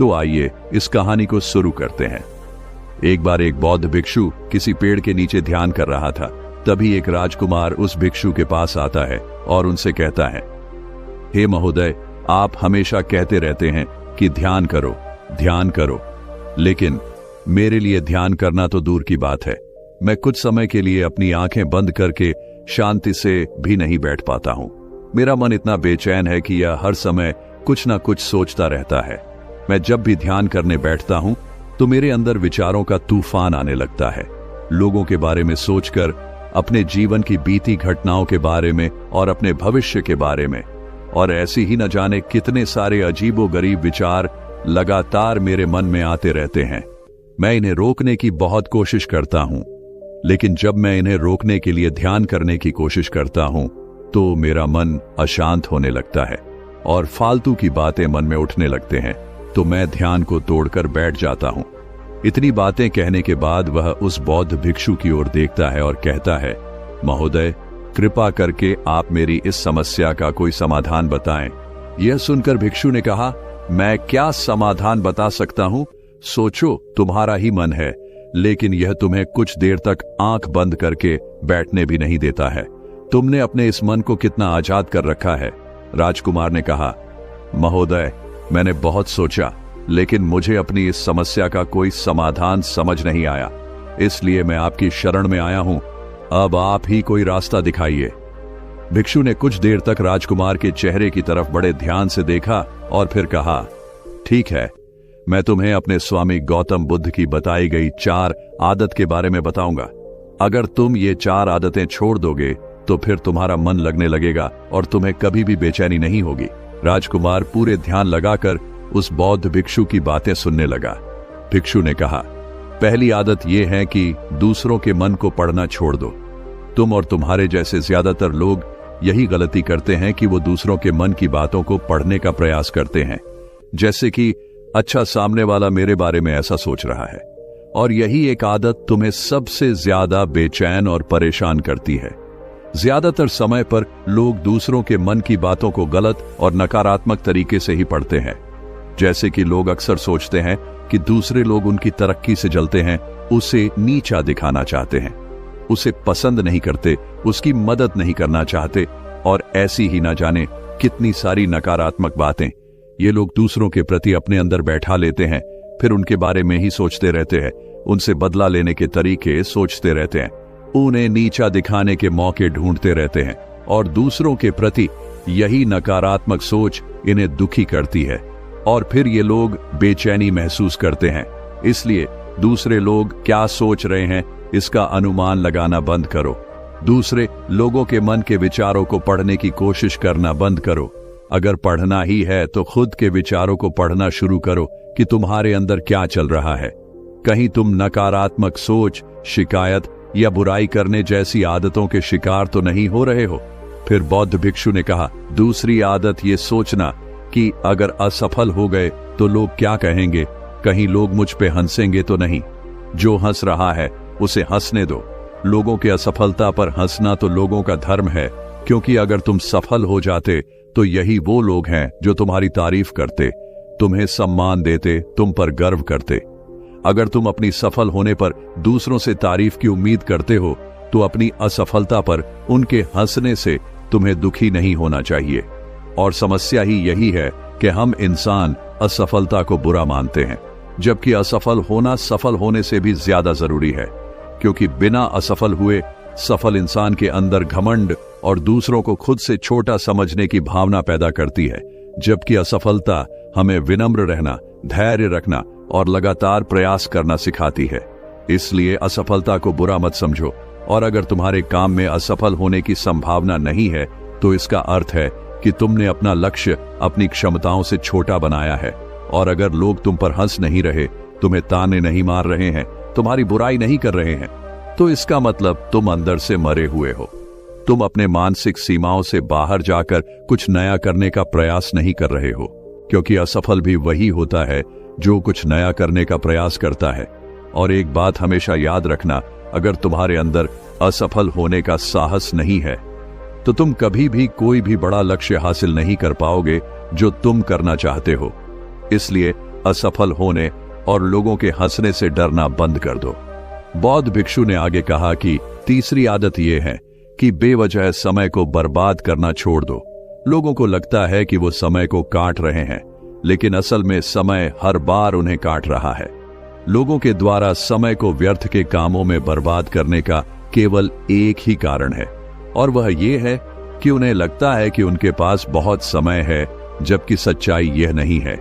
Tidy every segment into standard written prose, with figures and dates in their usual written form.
तो आइए इस कहानी को शुरू करते हैं। एक बार एक बौद्ध भिक्षु किसी पेड़ के नीचे ध्यान कर रहा था। तभी एक राजकुमार उस भिक्षु के पास आता है और उनसे कहता है, हे महोदय, आप हमेशा कहते रहते हैं कि ध्यान करो, ध्यान करो, लेकिन मेरे लिए ध्यान करना तो दूर की बात है। मैं कुछ समय के लिए अपनी आंखें बंद करके शांति से भी नहीं बैठ पाता हूं। मेरा मन इतना बेचैन है कि यह हर समय कुछ ना कुछ सोचता रहता है। मैं जब भी ध्यान करने बैठता हूं तो मेरे अंदर विचारों का तूफान आने लगता है, लोगों के बारे में सोचकर, अपने जीवन की बीती घटनाओं के बारे में और अपने भविष्य के बारे में। और ऐसी ही न जाने कितने सारे अजीबोगरीब विचार लगातार मेरे मन में आते रहते हैं। मैं इन्हें रोकने की बहुत कोशिश करता हूं, लेकिन जब मैं इन्हें रोकने के लिए ध्यान करने की कोशिश करता हूं तो मेरा मन अशांत होने लगता है और फालतू की बातें मन में उठने लगते हैं, तो मैं ध्यान को तोड़कर बैठ जाता हूं। इतनी बातें कहने के बाद वह उस बौद्ध भिक्षु की ओर देखता है और कहता है, महोदय, कृपा करके आप मेरी इस समस्या का कोई समाधान बताएं। यह सुनकर भिक्षु ने कहा, मैं क्या समाधान बता सकता हूं? सोचो, तुम्हारा ही मन है, लेकिन यह तुम्हें कुछ देर तक आंख बंद करके बैठने भी नहीं देता है। तुमने अपने इस मन को कितना आजाद कर रखा है। राजकुमार ने कहा, महोदय, मैंने बहुत सोचा, लेकिन मुझे अपनी इस समस्या का कोई समाधान समझ नहीं आया, इसलिए मैं आपकी शरण में आया हूं। अब आप ही कोई रास्ता दिखाइए। भिक्षु ने कुछ देर तक राजकुमार के चेहरे की तरफ बड़े ध्यान से देखा और फिर कहा, ठीक है, मैं तुम्हें अपने स्वामी गौतम बुद्ध की बताई गई 4 आदत के बारे में बताऊंगा। अगर तुम ये 4 आदतें छोड़ दोगे तो फिर तुम्हारा मन लगने लगेगा और तुम्हें कभी भी बेचैनी नहीं होगी। राजकुमार पूरे ध्यान लगाकर उस बौद्ध भिक्षु की बातें सुनने लगा। भिक्षु ने कहा, पहली आदत यह है कि दूसरों के मन को पढ़ना छोड़ दो। तुम और तुम्हारे जैसे ज्यादातर लोग यही गलती करते हैं कि वो दूसरों के मन की बातों को पढ़ने का प्रयास करते हैं, जैसे कि अच्छा, सामने वाला मेरे बारे में ऐसा सोच रहा है। और यही एक आदत तुम्हें सबसे ज्यादा बेचैन और परेशान करती है। ज्यादातर समय पर लोग दूसरों के मन की बातों को गलत और नकारात्मक तरीके से ही पढ़ते हैं। जैसे कि लोग अक्सर सोचते हैं कि दूसरे लोग उनकी तरक्की से जलते हैं, उसे नीचा दिखाना चाहते हैं, उसे पसंद नहीं करते, उसकी मदद नहीं करना चाहते, और ऐसी ही ना जाने कितनी सारी नकारात्मक बातें ये लोग दूसरों के प्रति अपने अंदर बैठा लेते हैं। फिर उनके बारे में ही सोचते रहते हैं, उनसे बदला लेने के तरीके सोचते रहते हैं, उन्हें नीचा दिखाने के मौके ढूंढते रहते हैं, और दूसरों के प्रति यही नकारात्मक सोच इन्हें दुखी करती है, और फिर ये लोग बेचैनी महसूस करते हैं। इसलिए दूसरे लोग क्या सोच रहे हैं इसका अनुमान लगाना बंद करो। दूसरे लोगों के मन के विचारों को पढ़ने की कोशिश करना बंद करो। अगर पढ़ना ही है तो खुद के विचारों को पढ़ना शुरू करो कि तुम्हारे अंदर क्या चल रहा है। कहीं तुम नकारात्मक सोच, शिकायत या बुराई करने जैसी आदतों के शिकार तो नहीं हो रहे हो। फिर बौद्ध भिक्षु ने कहा, दूसरी आदत ये सोचना कि अगर असफल हो गए तो लोग क्या कहेंगे, कहीं लोग मुझ पे हंसेंगे तो नहीं। जो हंस रहा है उसे हंसने दो। लोगों के असफलता पर हंसना तो लोगों का धर्म है, क्योंकि अगर तुम सफल हो जाते तो यही वो लोग हैं जो तुम्हारी तारीफ करते, तुम्हें सम्मान देते, तुम पर गर्व करते। अगर तुम अपनी सफल होने पर दूसरों से तारीफ की उम्मीद करते हो तो अपनी असफलता पर उनके हंसने से तुम्हें दुखी नहीं होना चाहिए। और समस्या ही यही है कि हम इंसान असफलता को बुरा मानते हैं, जबकि असफल होना सफल होने से भी ज्यादा जरूरी है, क्योंकि बिना असफल हुए सफल इंसान के अंदर घमंड और दूसरों को खुद से छोटा समझने की भावना पैदा करती है, जबकि असफलता हमें विनम्र रहना, धैर्य रखना और लगातार प्रयास करना सिखाती है। इसलिए असफलता को बुरा मत समझो, और अगर तुम्हारे काम में असफल होने की संभावना नहीं है तो इसका अर्थ है कि तुमने अपना लक्ष्य अपनी क्षमताओं से छोटा बनाया है। और अगर लोग तुम पर हंस नहीं रहे, तुम्हें ताने नहीं मार रहे हैं, तुम्हारी बुराई नहीं कर रहे हैं, तो इसका मतलब तुम अंदर से मरे हुए हो। तुम अपने मानसिक सीमाओं से बाहर जाकर कुछ नया करने का प्रयास नहीं कर रहे हो, क्योंकि असफल भी वही होता है जो कुछ नया करने का प्रयास करता है। और एक बात हमेशा याद रखना, अगर तुम्हारे अंदर असफल होने का साहस नहीं है तो तुम कभी भी कोई भी बड़ा लक्ष्य हासिल नहीं कर पाओगे जो तुम करना चाहते हो। इसलिए असफल होने और लोगों के हंसने से डरना बंद कर दो। बौद्ध भिक्षु ने आगे कहा कि तीसरी आदत यह है कि बेवजह समय को बर्बाद करना छोड़ दो। लोगों को लगता है कि वो समय को काट रहे हैं, लेकिन असल में समय हर बार उन्हें काट रहा है। लोगों के द्वारा समय को व्यर्थ के कामों में बर्बाद करने का केवल एक ही कारण है, और वह ये है कि उन्हें लगता है कि उनके पास बहुत समय है, जबकि सच्चाई यह नहीं है,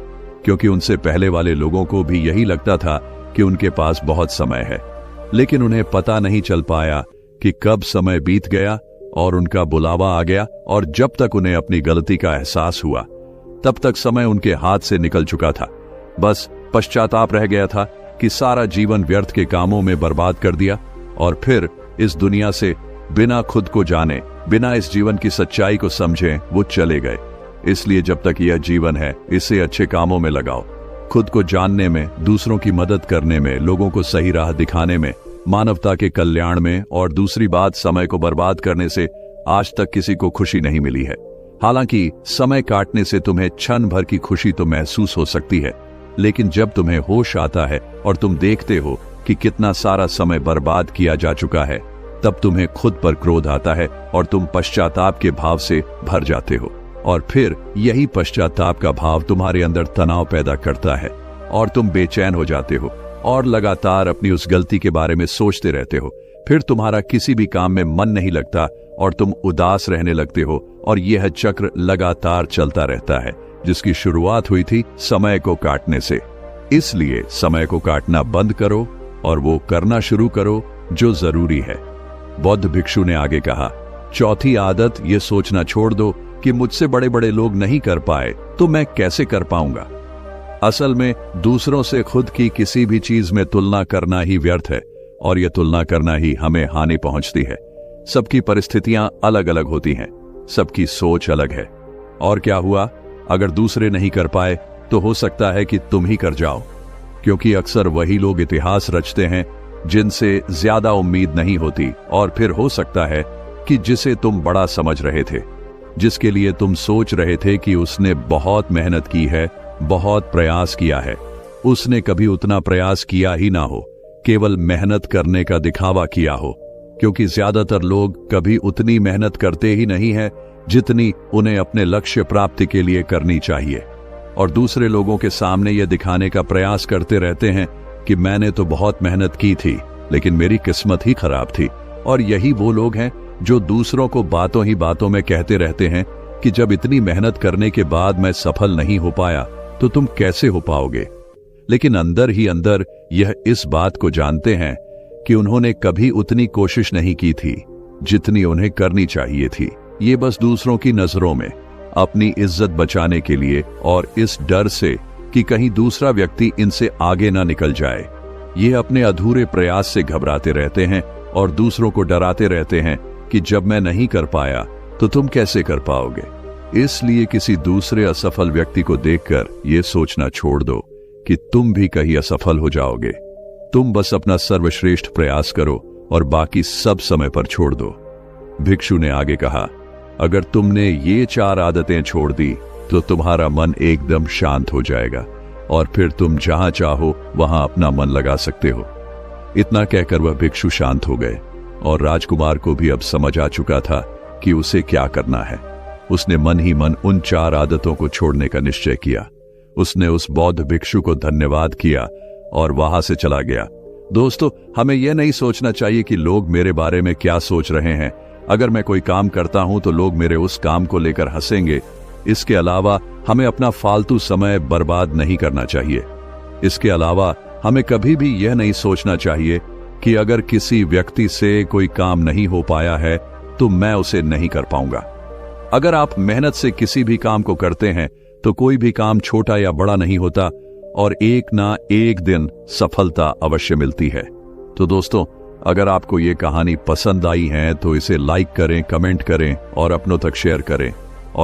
क्योंकि उनसे पहले वाले लोगों को भी यही लगता था कि उनके पास बहुत समय है। लेकिन उन्हें पता नहीं चल पाया कि कब समय बीत गया और उनका बुलावा आ गया, और जब तक उन्हें अपनी गलती का एहसास हुआ तब तक समय उनके हाथ से निकल चुका था। बस पश्चाताप रह गया था कि सारा जीवन व्यर्थ के कामों में बर्बाद कर दिया, और फिर इस दुनिया से बिना खुद को जाने, बिना इस जीवन की सच्चाई को समझे वो चले गए। इसलिए जब तक यह जीवन है, इसे अच्छे कामों में लगाओ, खुद को जानने में, दूसरों की मदद करने में, लोगों को सही राह दिखाने में, मानवता के कल्याण में। और दूसरी बात, समय को बर्बाद करने से आज तक किसी को खुशी नहीं मिली है। हालांकि समय काटने से तुम्हें क्षण भर की खुशी तो महसूस हो सकती है, लेकिन जब तुम्हें होश आता है और तुम देखते हो कि कितना सारा समय बर्बाद किया जा चुका है, तब तुम्हें खुद पर क्रोध आता है और तुम पश्चाताप के भाव से भर जाते हो। और फिर यही पश्चाताप का भाव तुम्हारे अंदर तनाव पैदा करता है और तुम बेचैन हो जाते हो और लगातार अपनी उस गलती के बारे में सोचते रहते हो। फिर तुम्हारा किसी भी काम में मन नहीं लगता और तुम उदास रहने लगते हो, और यह चक्र लगातार चलता रहता है, जिसकी शुरुआत हुई थी समय को काटने से। इसलिए समय को काटना बंद करो और वो करना शुरू करो जो जरूरी है। बौद्ध भिक्षु ने आगे कहा, चौथी आदत ये सोचना छोड़ दो कि मुझसे बड़े बड़े लोग नहीं कर पाए तो मैं कैसे कर पाऊंगा। असल में दूसरों से खुद की किसी भी चीज में तुलना करना ही व्यर्थ है, और यह तुलना करना ही हमें हानि पहुंचती है। सबकी परिस्थितियां अलग अलग होती हैं, सबकी सोच अलग है। और क्या हुआ, अगर दूसरे नहीं कर पाए तो हो सकता है कि तुम ही कर जाओ, क्योंकि अक्सर वही लोग इतिहास रचते हैं जिनसे ज्यादा उम्मीद नहीं होती। और फिर हो सकता है कि जिसे तुम बड़ा समझ रहे थे, जिसके लिए तुम सोच रहे थे कि उसने बहुत मेहनत की है, बहुत प्रयास किया है, उसने कभी उतना प्रयास किया ही ना हो, केवल मेहनत करने का दिखावा किया हो। क्योंकि ज्यादातर लोग कभी उतनी मेहनत करते ही नहीं है जितनी उन्हें अपने लक्ष्य प्राप्ति के लिए करनी चाहिए, और दूसरे लोगों के सामने यह दिखाने का प्रयास करते रहते हैं कि मैंने तो बहुत मेहनत की थी, लेकिन मेरी किस्मत ही खराब थी। और यही वो लोग हैं जो दूसरों को बातों ही बातों में कहते रहते हैं कि जब इतनी मेहनत करने के बाद मैं सफल नहीं हो पाया तो तुम कैसे हो पाओगे। लेकिन अंदर ही अंदर यह इस बात को जानते हैं कि उन्होंने कभी उतनी कोशिश नहीं की थी जितनी उन्हें करनी चाहिए थी। ये बस दूसरों की नजरों में अपनी इज्जत बचाने के लिए, और इस डर से कि कहीं दूसरा व्यक्ति इनसे आगे ना निकल जाए, ये अपने अधूरे प्रयास से घबराते रहते हैं और दूसरों को डराते रहते हैं कि जब मैं नहीं कर पाया तो तुम कैसे कर पाओगे। इसलिए किसी दूसरे असफल व्यक्ति को देखकर यह सोचना छोड़ दो कि तुम भी कहीं असफल हो जाओगे। तुम बस अपना सर्वश्रेष्ठ प्रयास करो और बाकी सब समय पर छोड़ दो। भिक्षु ने आगे कहा, अगर तुमने ये 4 आदतें छोड़ दी तो तुम्हारा मन एकदम शांत हो जाएगा और फिर तुम जहां चाहो वहां अपना मन लगा सकते हो। इतना कहकर वह भिक्षु शांत हो गए, और राजकुमार को भी अब समझ आ चुका था कि उसे क्या करना है। उसने मन ही मन उन 4 आदतों को छोड़ने का निश्चय किया। उसने उस बौद्ध भिक्षु को धन्यवाद किया और वहां से चला गया। दोस्तों, हमें यह नहीं सोचना चाहिए कि लोग मेरे बारे में क्या सोच रहे हैं। अगर मैं कोई काम करता हूं तो लोग मेरे उस काम को लेकर हंसेंगे। इसके अलावा हमें अपना फालतू समय बर्बाद नहीं करना चाहिए। इसके अलावा हमें कभी भी यह नहीं सोचना चाहिए कि अगर किसी व्यक्ति से कोई काम नहीं हो पाया है तो मैं उसे नहीं कर पाऊंगा। अगर आप मेहनत से किसी भी काम को करते हैं तो कोई भी काम छोटा या बड़ा नहीं होता, और एक ना एक दिन सफलता अवश्य मिलती है। तो दोस्तों, अगर आपको ये कहानी पसंद आई है तो इसे लाइक करें, कमेंट करें और अपनों तक शेयर करें।